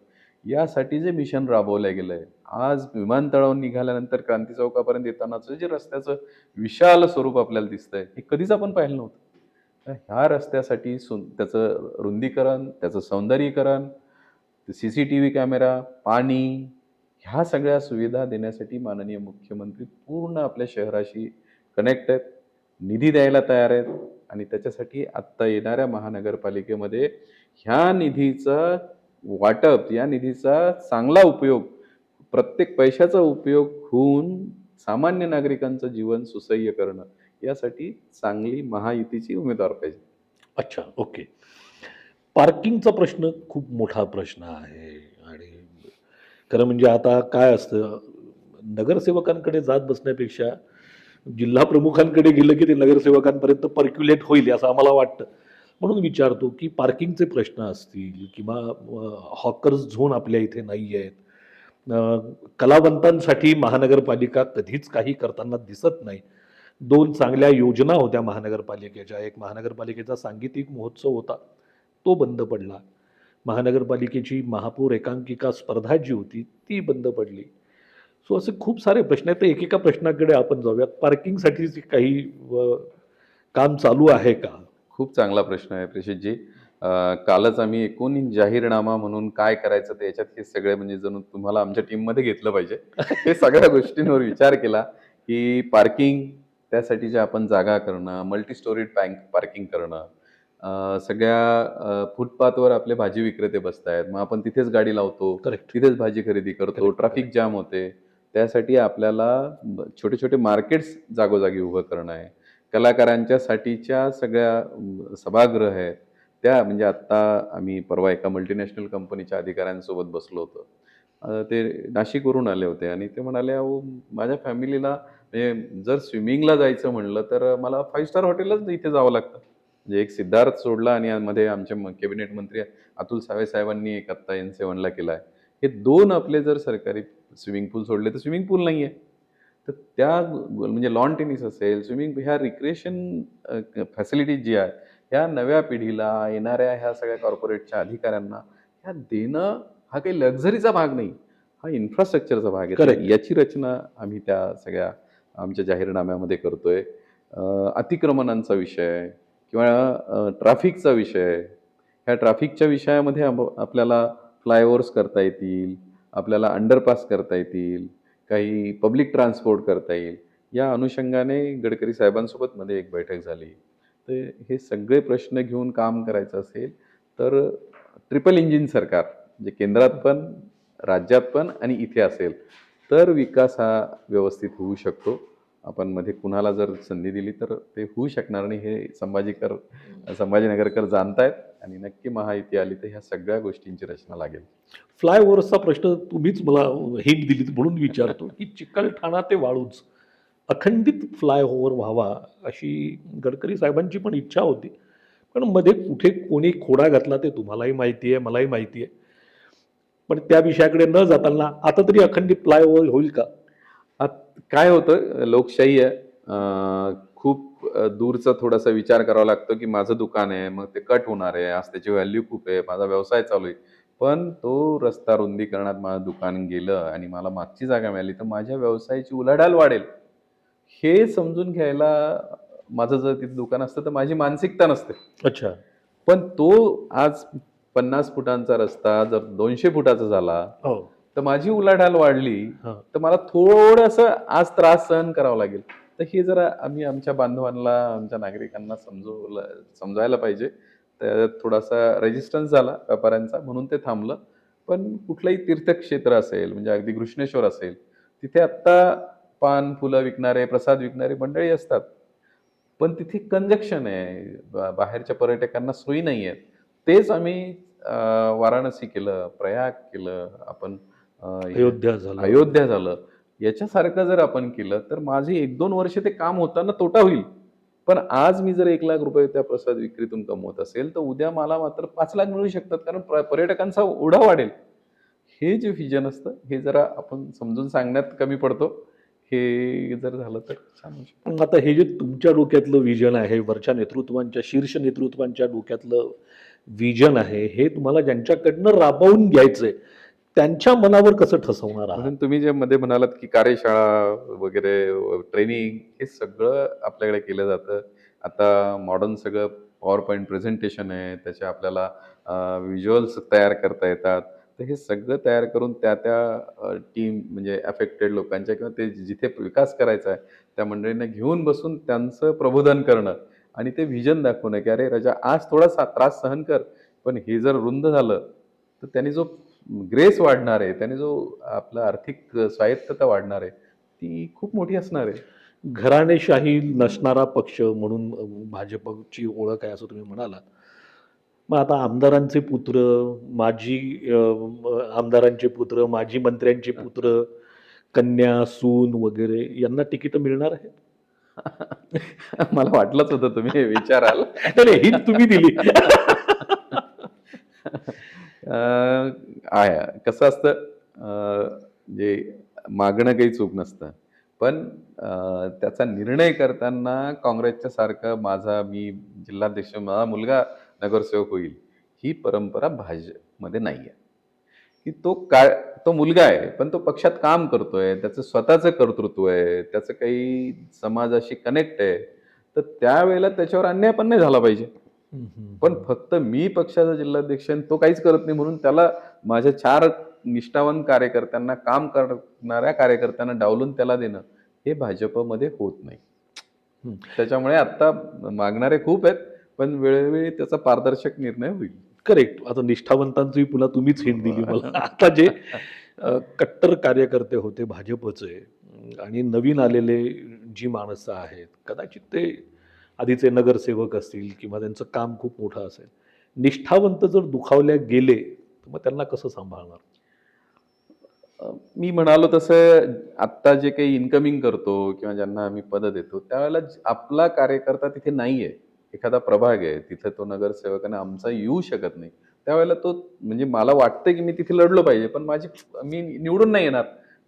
यासाठी जे मिशन राबवलं गेलंय. आज विमानतळावरून निघाल्यानंतर क्रांती चौकापर्यंत येतानाचं जे रस्त्याचं विशाल स्वरूप आपल्याला दिसतंय, हे कधीच आपण पाहिलं नव्हतं. तर ह्या रस्त्यासाठी त्याचं रुंदीकरण, त्याचं सौंदर्यीकरण, CCTV कॅमेरा, पाणी, ह्या सगळ्या सुविधा देण्यासाठी माननीय मुख्यमंत्री पूर्ण आपल्या शहराशी कनेक्ट आहेत, निधी द्यायला तयार आहेत आणि त्याच्यासाठी आत्ता येणाऱ्या महानगरपालिकेमध्ये ह्या निधीचं वाटप, या निधीचा चांगला उपयोग, प्रत्येक पैशाचा उपयोग होऊन सामान्य नागरिकांचं जीवन सुसह्य करणं, यासाठी चांगली महायुतीची उमेदवार पाहिजे. अच्छा, ओके. पार्किंगचा प्रश्न खूप मोठा प्रश्न आहे आणि खरं म्हणजे आता काय असतं, नगरसेवकांकडे जात बसण्यापेक्षा जिल्हा प्रमुखांकडे गेलं की ते नगरसेवकांपर्यंत पर्क्युलेट होईल असं आम्हाला वाटतं. म्हणून विचारतो की पार्किंगचे प्रश्न असतील किंवा हॉकर्स झोन आपल्या इथे नाही आहेत. कलावंतांसाठी महानगरपालिका कधीच काही करताना दिसत नाही. 2 चांगल्या योजना होत्या महानगरपालिकेच्या. एक महानगरपालिकेचा सांगीतिक महोत्सव होता, तो बंद पडला. महानगरपालिकेची महापौर एकांकिका स्पर्धा जी होती, ती बंद पडली. सो असे खूप सारे प्रश्न आहेत. तर एकेका प्रश्नाकडे आपण जाऊयात. पार्किंगसाठी काही काम चालू आहे का? खूप चांगला प्रश्न आहे प्रेषितजी. कालच आम्ही एकूण जाहीरनामा म्हणून काय करायचं ते याच्यात हे सगळे म्हणजे जणू तुम्हाला आमच्या टीममध्ये घेतलं पाहिजे. हे सगळ्या गोष्टींवर विचार केला, की पार्किंग, त्यासाठीच्या आपण जागा करणं, मल्टी स्टोरीड पार्किंग करणं, सगळ्या फुटपाथवर आपले भाजी विक्रेते बसतायत. मग आपण तिथेच गाडी लावतो, करेक्ट. तिथेच भाजी खरेदी करतो, Correct, ट्रॅफिक जाम होते. त्यासाठी आपल्याला छोटे छोटे मार्केट्स जागोजागी उभं करणं आहे. कलाकारांच्या साठीच्या सगळ्या सभागृह आहेत. त्या म्हणजे आत्ता आम्ही परवा एका मल्टीनॅशनल कंपनीच्या अधिकाऱ्यांसोबत बसलो होतो. ते नाशिकवरून आले होते आणि ते म्हणाले, "अहो, माझ्या फॅमिलीला म्हणजे जर स्विमिंगला जायचं म्हणलं तर मला 5 स्टार हॉटेलच इथे जावं लागतं." म्हणजे एक सिद्धार्थ सोडला आणि यामध्ये आमचे कॅबिनेट मंत्री अतुल सावे साहेबांनी एक आत्ता N7ला केला आहे. हे 2 आपले जर सरकारी स्विमिंग पूल सोडले तर स्विमिंग पूल नाहीये. तर त्या म्हणजे लॉन टेनिस असेल, स्विमिंग, ह्या रिक्रिएशन फॅसिलिटीज जी आहे, ह्या नव्या पिढीला, येणाऱ्या ह्या सगळ्या कॉर्पोरेटच्या अधिकाऱ्यांना ह्या देणं हा काही लक्झरीचा भाग नाही. हा इन्फ्रास्ट्रक्चरचा भाग आहे. तर करेक्ट. याची रचना आम्ही त्या सगळ्या आमच्या जाहीरनाम्यामध्ये करतोय. अतिक्रमणांचा विषय किंवा ट्रॅफिकचा विषय. ह्या ट्रॅफिकच्या विषयामध्ये आपल्याला फ्लायओव्हर्स करता येतील, आपल्याला अंडरपास करता येतील, काही पब्लिक ट्रान्सपोर्ट करता येईल. या अनुषंगाने गडकरी साहेबांसोबत मध्ये एक बैठक झाली. तर हे सगळे प्रश्न घेऊन काम करायचं असेल तर ट्रिपल इंजिन सरकार म्हणजे केंद्रात पण, राज्यात पण आणि इथे असेल तर विकास हा व्यवस्थित होऊ शकतो. आपण मध्ये कुणाला जर संधी दिली तर ते होऊ शकणार नाही, हे संभाजीनगरकर जाणतायत आणि नक्की महायुती आली तर ह्या सगळ्या गोष्टींची रचना लागेल. फ्लायओव्हरचा प्रश्न तुम्हीच मला हिंट दिलीत म्हणून विचारतो, की चिकलठाणा ते वाळूज अखंडित फ्लायओव्हर व्हावा अशी गडकरी साहेबांची पण इच्छा होती. पण मध्ये कुठे कोणी खोडा घातला ते तुम्हालाही माहिती आहे, मलाही माहिती आहे. पण त्या विषयाकडे न जाताना आता तरी अखंडित फ्लायओव्हर होईल का? काय होतं, लोकशाही आहे. खूप दूरचा थोडासा विचार करावा लागतो, की माझं दुकान आहे, मग ते कट होणार आहे, आज त्याची व्हॅल्यू खूप आहे, माझा व्यवसाय चालू आहे. पण तो रस्ता रुंदीकरणात माझं दुकान गेलं आणि मला मागची जागा मिळाली, तर माझ्या व्यवसायाची उलाढाल वाढेल. हे समजून घ्यायला माझं जर तिथे दुकान असतं, तर माझी मानसिकता नसते. अच्छा. पण तो आज 50 फुटांचा रस्ता जर 200 फुटाचा झाला, हो. तर माझी उलाढाल वाढली, हां. तर मला थोडंसं आज त्रास सहन करावा लागेल. तर हे जरा आम्ही आमच्या बांधवांना, आमच्या नागरिकांना समजायला पाहिजे. त्यात थोडासा रेझिस्टन्स झाला व्यापाऱ्यांचा, म्हणून ते थांबलं. पण कुठलंही तीर्थक्षेत्र असेल, म्हणजे अगदी घृष्णेश्वर असेल, तिथे आत्ता पान, फुलं विकणारे, प्रसाद विकणारी मंडळी असतात. पण तिथे कंजक्शन आहे. बाहेरच्या पर्यटकांना सोयी नाही आहेत. तेच आम्ही वाराणसी केलं, प्रयाग केलं, आपण अयोध्या झालं. अयोध्या झालं. याच्यासारखं जर आपण केलं, तर माझे 1-2 वर्ष ते काम होताना तोटा होईल. पण आज मी जर ₹1,00,000 त्या प्रसाद विक्रीतून कमवत असेल, तर उद्या मला मात्र 5,00,000 मिळू शकतात. कारण पर्यटकांचा ओढा वाढेल. हे जे व्हिजन असतं, हे जरा आपण समजून सांगण्यात कमी पडतो. हे जर झालं तर छान होऊ शकतं. पण आता हे जे तुमच्या डोक्यातलं विजन आहे, वरच्या नेतृत्वांच्या, शीर्ष नेतृत्वांच्या डोक्यातलं विजन आहे, हे तुम्हाला ज्यांच्याकडनं राबवून घ्यायचंय, त्यांच्या मनावर कसं ठसवणार आहात? म्हणून तुम्ही जे मध्ये म्हणालात, की कार्यशाळा वगैरे ट्रेनिंग हे सगळं आपल्याकडे केलं जातं. आता मॉडर्न सगळं पॉवर पॉइंट प्रेझेंटेशन आहे. त्याचे आपल्याला व्हिज्युअल्स तयार करता येतात. तर हे सगळं तयार करून त्या टीम म्हणजे अफेक्टेड लोकांच्या किंवा ते जिथे विकास करायचा आहे, त्या मंडळींना घेऊन बसून त्यांचं प्रबोधन करणं आणि ते व्हिजन दाखवणं, की "अरे राजा, आज थोडासा त्रास सहन कर, पण हे जर रुंद झालं, तर त्याने जो ग्रेस वाढणार आहे, त्याने जो आपला आर्थिक स्वायत्तता वाढणार आहे, ती खूप मोठी असणार आहे." घराणेशाही नसणारा पक्ष म्हणून भाजपची ओळख आहे असं तुम्ही म्हणालात. मग आता आमदारांचे पुत्र, माजी आमदारांचे पुत्र, माजी मंत्र्यांचे पुत्र, कन्या, सून वगैरे यांना तिकीटं मिळणार आहेत? मला वाटलंच होतं तुम्ही हे विचाराल. नाही, नाही, हिंट तुम्ही दिली. कसं असतं, जे मागणं काही चूक नसतं. पण त्याचा निर्णय करताना काँग्रेसच्या सारखं मी जिल्हाध्यक्ष, माझा मुलगा नगरसेवक होईल, ही परंपरा भाजपमध्ये नाहीये. की तो मुलगा आहे, पण तो पक्षात काम करतोय, त्याचं स्वतःचं कर्तृत्व आहे, त्याचं काही समाजाशी कनेक्ट आहे. तर त्यावेळेला त्याच्यावर अन्याय पण नाही झाला पाहिजे. पण फक्त मी पक्षाचा जिल्हाध्यक्ष आणि तो काहीच करत नाही म्हणून त्याला माझ्या 4 निष्ठावान कार्यकर्त्यांना, काम करणाऱ्या कार्यकर्त्यांना डावलून त्याला देणं, हे भाजपमध्ये होत नाही. त्याच्यामुळे आता मागणारे खूप आहेत, पण वेळोवेळी त्याचा पारदर्शक निर्णय होईल. करेक्ट. आता निष्ठावंतांची पुन्हा तुम्हीच हिंट दिली मला. आता जे कट्टर कार्यकर्ते होते भाजपचे आणि नवीन आलेले जी माणसं आहेत, कदाचित ते आधीचे नगरसेवक असतील किंवा त्यांचं काम खूप मोठं असेल. निष्ठावंत जर दुखावल्या गेले, तर मग त्यांना कसं सांभाळणार? मी म्हणालो तसं आत्ता जे काही इन्कमिंग करतो किंवा ज्यांना आम्ही पद देतो, त्यावेळेला आपला कार्यकर्ता तिथे नाहीये. एखादा प्रभाग आहे, तिथे तो नगरसेवकाने आमचा येऊ शकत नाही. त्यावेळेला तो म्हणजे मला वाटतं की मी तिथे लढलो पाहिजे, पण मी निवडून नाही येणार.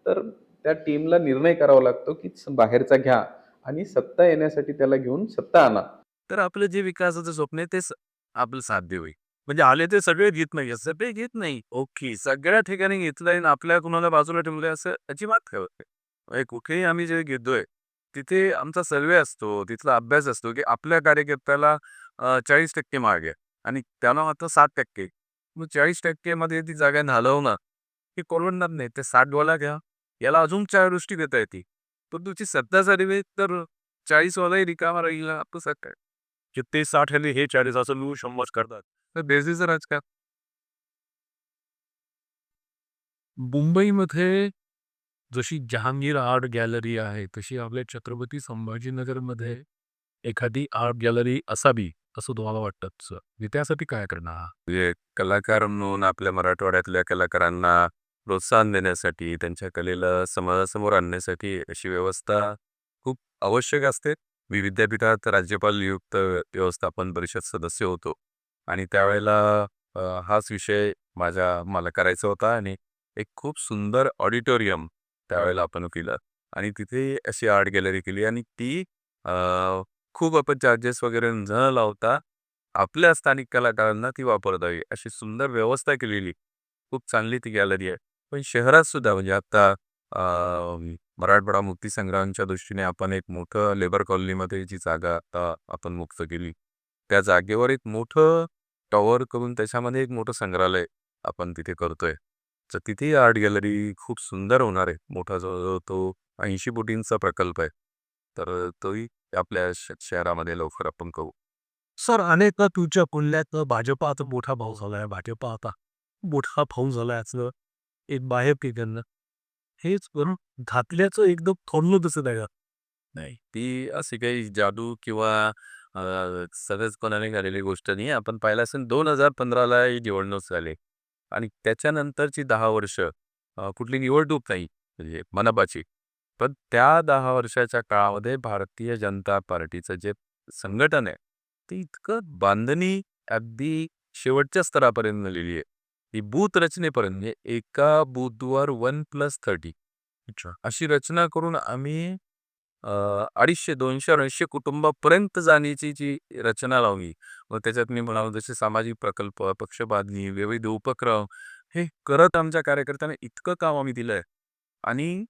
तर त्या टीमला निर्णय करावा लागतो, की बाहेरचा घ्या आणि सत्ता येण्यासाठी त्याला घेऊन सत्ता आणा. तर आपलं जे विकासाचं स्वप्न आहे तेच आपलं साध्य होईल. म्हणजे आले ते सगळे घेत नाही, सगळे घेत नाही. ओके. सगळ्या ठिकाणी घेतलंय आणि आपल्या कुणाला बाजूला ठेवलंय असं अजिबात ठेवत नाही. म्हणजे कुठेही आम्ही जे घेतोय, तिथे आमचा सर्व्हे असतो, तिथला अभ्यास असतो, की आपल्या कार्यकर्त्याला 40% मार्ग आहे आणि त्याला मात्र 7%. मग 40% मध्ये ती जागा घालवणं, हे परवडणार नाही. ते 60 घ्या. याला अजून 4 गोष्टी देता येतील. पण तुमची सत्ता झाली नाही तर 40 वालाही रिकामा राहील आपलं काय? की ते 60 ह्याने हे 40 असं मिळून 100 करतात. तर बेसिसचं राजकारण. मुंबईमध्ये जशी जहांगीर आर्ट गॅलरी आहे, तशी आपल्या छत्रपती संभाजीनगरमध्ये एखादी आर्ट गॅलरी असावी, असं तुम्हाला वाटतं सर? म्हणजे त्यासाठी काय करणार? म्हणजे कलाकार म्हणून आपल्या मराठवाड्यातल्या कलाकारांना प्रोत्साहन देण्यासाठी, त्यांच्या कलेला समाजासमोर आणण्यासाठी अशी व्यवस्था खूप आवश्यक असते. मी विद्यापीठात राज्यपाल नियुक्त व्यवस्थापन परिषद सदस्य होतो आणि त्यावेळेला हाच विषय मला करायचा होता आणि एक खूप सुंदर ऑडिटोरियम त्यावेळेला आपण केलं आणि तिथे अशी आर्ट गॅलरी केली आणि ती अ, खूप आपण चार्जेस वगैरे न लावता आपल्या स्थानिक कलाकारांना ती वापरता यावी अशी सुंदर व्यवस्था केलेली. खूप चांगली ती गॅलरी आहे. पण शहरात सुद्धा म्हणजे आता मराठवाडा मुक्तीसंग्रामच्या दृष्टीने आपण एक मोठं लेबर कॉलनीमध्ये जी जागा आता आपण मुक्त केली. त्या जागेवर एक मोठं टॉवर करून त्याच्यामध्ये एक मोठं संग्रहालय आपण तिथे करतोय. तर तिथेही आर्ट गॅलरी खूप सुंदर होणार आहे. मोठा जो तो 80 कोटींचा प्रकल्प आहे. तर तोही आपल्या शहरामध्ये लवकर आपण करू. सर, अनेकदा तुमच्या पुण्यात भाजपा आता मोठा भाऊ झालाय. भाजपा आता मोठा भाऊ झालाय असं एक बाहेर केलं. हेच करून घातल्याचं एकदम थोडलं दिसत आहे का? नाही, ती अशी काही जादू किंवा सहजपणाने झालेली गोष्ट नाही. आपण पाहिलं असेल 2015ला ही निवडणूक झाली आणि त्याच्यानंतरची 10 वर्ष कुठली निवडणूक नाही म्हणजे मनपाची. पण त्या 10 वर्षाच्या काळामध्ये भारतीय जनता पार्टीचं जे संघटन आहे, ते इतकं बांधणी अगदी शेवटच्या स्तरापर्यंत नेलेली आहे. ती बूथ रचनेपर्यंत म्हणजे एका बूथवर 1+30 अच्छा. अशी रचना करून आम्ही 250, 200, 250 कुटुंबापर्यंत जाण्याची जी रचना लावली. मग त्याच्यात मी म्हणालो जसे सामाजिक प्रकल्प, पक्षबांधणी, विविध उपक्रम हे करत आमच्या कार्यकर्त्यांना इतकं काम आम्ही दिलंय आणि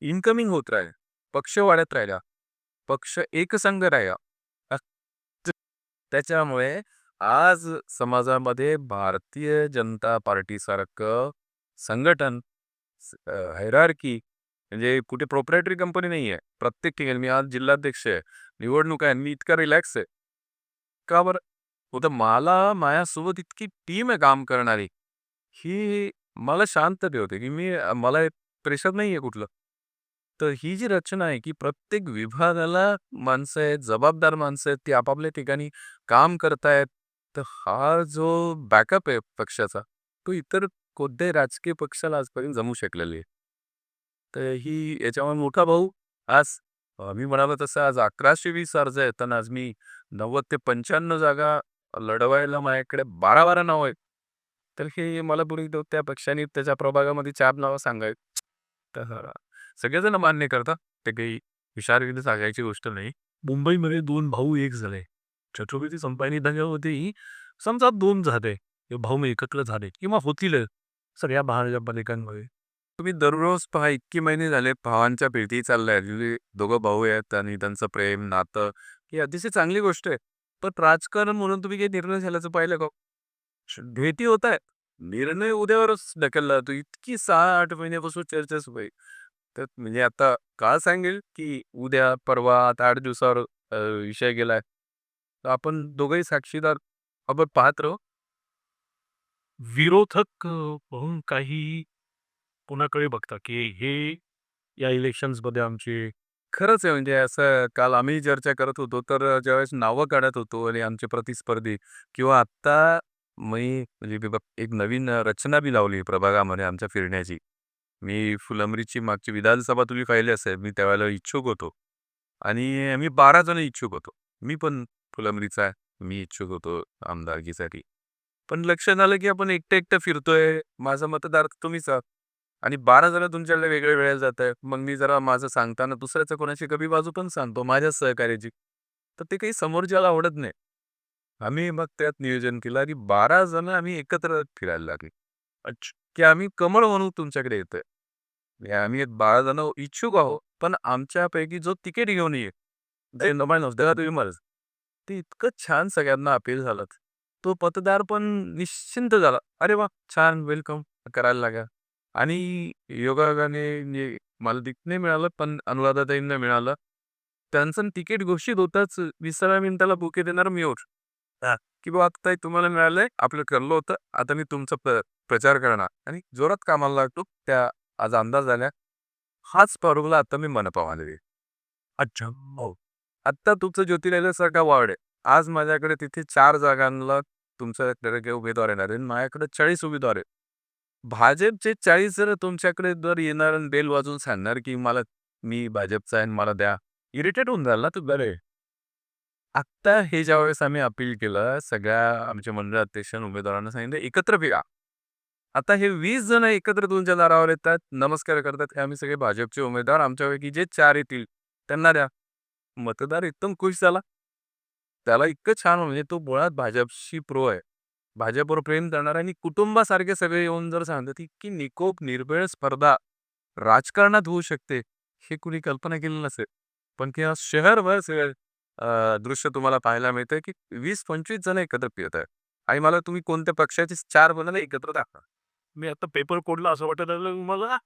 इन्कमिंग होत राहील. पक्ष वाढत राहिला. पक्ष एकसंघ राहिला. अ, त- त्याच्यामुळे आज समाजामध्ये भारतीय जनता पार्टीसारखं संघटन हायरार्की म्हणजे कुठे प्रोप्रायटरी कंपनी नाहीये. प्रत्येक ठिकाणी मी आज जिल्हाध्यक्ष आहे. निवडणूक आहे. मी इतका रिलॅक्स आहे. का बरं? तर मला माझ्यासोबत इतकी टीम आहे काम करणारी. ही मला शांत ठेवते, की मला प्रेशर नाहीये कुठलं. तर ही जी रचना आहे, की प्रत्येक विभागाला माणसं आहेत, जबाबदार माणसं आहेत, ती आपापल्या ठिकाणी काम करतायत. तर हा जो बॅकअप आहे पक्षाचा, तो इतर कोणत्याही राजकीय पक्षाला आजपर्यंत जमू शकलेला आहे. तर ही याच्यामुळे मोठा भाऊ आज मी म्हणालो तसं आज 1120 अर्ज आहेत आणि आज मी 90 ते 95 जागा लढवायला माझ्याकडे 12-12 नावं आहेत. तर हे मला पूर्वी त्या पक्षाने त्याच्या प्रभागामध्ये 4 नावं सांगावीत. तर सगळेजण मान्य करतात. ते काही विचारविध सांगायची गोष्ट नाही. मुंबईमध्ये 2 भाऊ एक झाले. छत्रपती संभाजी नगरमध्येही समजा 2 झाले. ते भाऊ एकत्र झाले किंवा होतीलच सगळ्या महानगरपालिकांमध्ये. तुम्ही दररोज पहा इतके महिने झाले भावांच्या भेटी चालल्या आहेत. म्हणजे दोघं भाऊ आहेत आणि त्यांचं प्रेम, नातं ही अतिशय चांगली गोष्ट आहे. पण राजकारण म्हणून तुम्ही काही निर्णय झाल्याचं पाहिलं का? भेटी होत आहेत. निर्णय उद्यावरच ढकलला जातो. इतकी 6-8 महिन्यापासून चर्चा सुरू आहे. तर म्हणजे आता काळ सांगेल, की उद्या, परवा, आता 8 दिवसावर विषय गेलाय. तर आपण दोघंही साक्षीदार आपण पाहत राहू. विरोधक म्हणून काही कोणाकडे बघता, की हे या इलेक्शन्समध्ये आमचे खरंच आहे म्हणजे असं काल आम्ही चर्चा करत होतो, तर ज्यावेळेस नावं काढत होतो आणि आमचे प्रतिस्पर्धी किंवा आत्ता मी म्हणजे एक नवीन रचना बी लावली प्रभागामध्ये आमच्या फिरण्याची. मी फुलंब्रीची मागची विधानसभा तुम्ही पाहिली असेल, मी त्यावेळेला इच्छुक होतो आणि आम्ही 12 जण इच्छुक होतो. मी पण फुलंब्रीचा आहे. मी इच्छुक होतो आमदारकीसाठी. पण लक्षात आलं, की आपण एकटं-एकटं फिरतोय. माझा मतदार तुम्हीच आहात. आणि 12 जण तुमच्याकडे वेगळ्या वेळेला जात आहे. मग मी जरा माझं सांगताना दुसऱ्याचं कोणाची कमी बाजू पण सांगतो माझ्याच सहकार्याची. तर ते काही समोरच्याला आवडत नाही. आम्ही मग त्यात नियोजन केलं आणि 12 जण आम्ही एकत्र फिरायला लागले. अच्छा. की आम्ही कमळ म्हणून तुमच्याकडे येतोय. हे आम्ही 12 जण इच्छुक आहोत. पण आमच्यापैकी जो तिकीट घेऊन येईल, ते नवाय नसतं तुम्ही मला. ते इतकं छान सगळ्यांना अपील झालं. तो मतदार पण निश्चिंत झाला. अरे वाह! छान वेलकम करायला लागला. आणि योगायोगाने म्हणजे मला तिकीट नाही मिळालं, पण अनुराधाताईंना मिळालं. त्यांचं तिकीट घोषित होताच 20व्या मिनिटाला बुके देणार मी होतो. हां, की बाबा आता ताई तुम्हाला मिळालंय, आपलं ठरलं होतं, आता मी तुमचा प्रचार करणार आणि जोरात कामाला लागतो. त्या आज आमदार झाल्या. हाच फॉर्म्युला आता मी मनपामध्ये देईन. अच्छा. हो. आत्ता तुमचं ज्योतिरादित्य वॉर्ड आहे. आज माझ्याकडे तिथे 4 जागांना तुमच्याकडे काही उमेदवार येणार आहे. माझ्याकडे 40 उमेदवार आहेत. भाजपचे 40 जण तुमच्याकडे जर येणार आणि बेल वाजवून सांगणार, की मी भाजपचा आहे आणि मला द्या. इरिटेट होऊन जाल ना तुम्ही. अरे! आत्ता हे ज्यावेळेस आम्ही अपील केलं, सगळ्या आमच्या मंडळ अध्यक्ष आणि उमेदवारांना सांगितलं, एकत्र फिरा. आता हे 20 जण एकत्र तुमच्या दारावर येतात, नमस्कार करतात. हे आम्ही सगळे भाजपचे उमेदवार. आमच्यापैकी जे 4 येतील त्यांना द्या. मतदार एकदम खुश झाला. त्याला इतकं छान म्हणजे तो मुळात भाजपशी प्रो आहे. भाजपवर प्रेम करणारा आणि कुटुंबासारखे सगळे येऊन जर सांगतात, की की निकोप निर्भेळ स्पर्धा राजकारणात होऊ शकते, हे कुणी कल्पना केली नसेल. पण की आज शहरभर सगळं दृश्य तुम्हाला पाहायला मिळतंय, की 20-25 जण एकत्र फिरत आहेत. आणि मला तुम्ही कोणत्या पक्षाचे 4 जण एकत्र दाखवा. मी आता पेपर कोडला असं वाटत राहिलं मला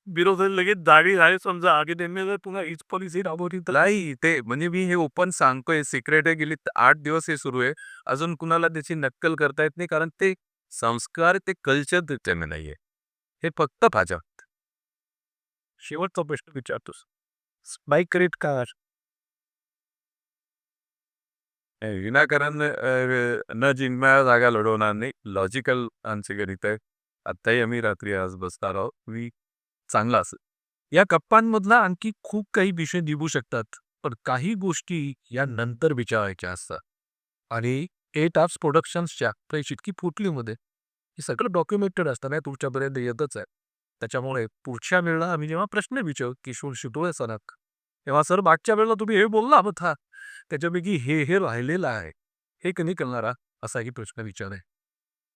विरोधात लगेच जागी झाले समजा आगे त्यांनी जर पुन्हा हीच पॉलिसी राबवली तर नाही ते म्हणजे मी हे ओपन सांगतोय सिक्रेट आहे गेली 8 दिवस हे सुरू आहे. अजून कुणाला त्याची नक्कल करता येत नाही कारण ते संस्कार ते कल्चर त्याच्याने नाहीये. हे फक्त भाजप. शेवटचा प्रश्न विचारतोस. स्पाइक क्रेडिट कार्ड विनाकारण न जिंकणाऱ्या जागा लढवणार नाही. लॉजिकल आमचे गणित आहे. आत्ताही आम्ही रात्री आज बसणार आहोत. मी चांगला असेल. या गप्पांमधला आणखी खूप काही विषय निघू शकतात. पण काही गोष्टी या नंतर विचारायच्या असतात. आणि 8 आवर्स प्रोडक्शन्सच्या प्रेस इतकी फुटलीमध्ये हे सगळं डॉक्युमेंटेड असतं नाही तुमच्यापर्यंत येतच आहे. त्याच्यामुळे पुढच्या वेळेला आम्ही जेव्हा प्रश्न विचारू किशोर शितोळे सरांना, तेव्हा सर मागच्या वेळेला तुम्ही हे बोलला होता. त्याच्यापैकी हे राहिलेलं आहे. हे कधी करणारा असाही प्रश्न विचारेन.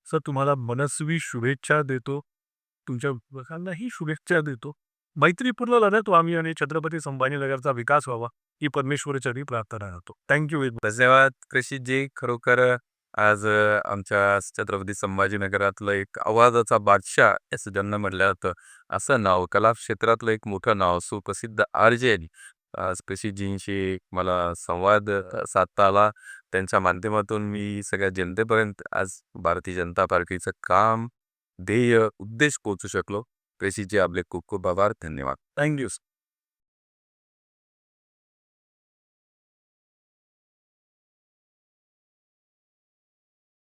सर तुम्हाला मनस्वी शुभेच्छा देतो. तुमच्या लोकांनाही शुभेच्छा देतो. मैत्रीपूर्ण लढत व्हावी आणि छत्रपती संभाजीनगरचा विकास व्हावा ही परमेश्वराचरणी प्रार्थना करतो. थँक्यू. धन्यवाद कृषिजी. खरोखर आज आमच्या छत्रपती संभाजीनगरातलं एक आवाजाचा बादशाह असं ज्यांना म्हटलं जातं, असं नाव कला क्षेत्रातलं एक मोठं नाव सुप्रसिद्ध आर.जे. आज कृषिजींशी मला संवाद साधता आला. त्यांच्या माध्यमातून मी सगळ्या जनतेपर्यंत आज भारतीय जनता पार्टीचं काम, ध्येय, उद्देश पोहोचू शकलो. कृषिजी आपले खूप खूप आभार. धन्यवाद. थँक्यू.